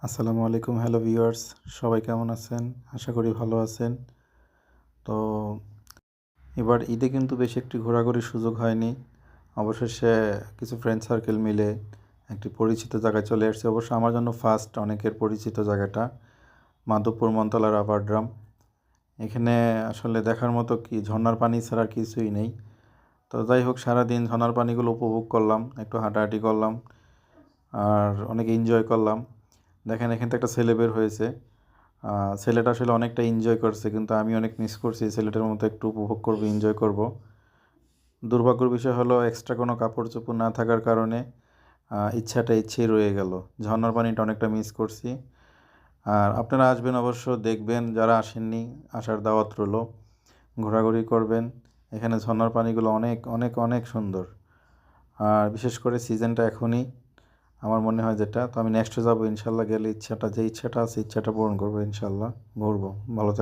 আসসালামু আলাইকুম, hello viewers, সবাই কেমন আছেন? আশা করি ভালো আছেন। তো এবার ঈদে কিন্তু বেশি একটি ঘোরাঘুরির সুযোগ হয়নি। অবশেষে কিছু ফ্রেন্ড সার্কেল মিলে একটি পরিচিত জায়গায় চলে আসছি। অবশ্য আমার জন্য ফার্স্ট অনেকের পরিচিত জায়গাটা মাধবপুর মনতলা রাবার ড্রাম। এখানে আসলে দেখার মতো কি ঝর্ণার পানি ছাড়া আর কিছুই নেই। তো যাই হোক, সারাদিন ঝর্ণার পানিগুলো উপভোগ করলাম, একটু হাঁটাহাঁটি করলাম আর অনেক এনজয় করলাম। দেখেন এখান থেকে একটা ছেলে বের হয়েছে। ছেলেটা আসলে অনেকটা এনজয় করছে, কিন্তু আমি অনেক মিস করছি। ছেলেটার মতো একটু উপভোগ করব, এনজয় করব। দুর্ভাগ্যের বিষয় হলো এক্সট্রা কোনো কাপড় চোপড় না থাকার কারণে ইচ্ছাটা ইচ্ছেই রয়ে গেল। ঝর্ণার পানিটা অনেকটা মিস করছি। আর আপনারা আসবেন, অবশ্য দেখবেন, যারা আসেননি আসার দাওয়াত রইলো। ঘোরাঘুরি করবেন, এখানে ঝর্ণার পানিগুলো অনেক অনেক অনেক সুন্দর। আর বিশেষ করে সিজনটা এখনই আমার মনে হয় যেটা। তো আমি নেক্সটে যাবো ইনশাল্লাহ, গেলে যে ইচ্ছাটা আছে ইচ্ছাটা পূরণ করবো ইনশাল্লাহ। ঘুরবো। ভালো থাকবেন।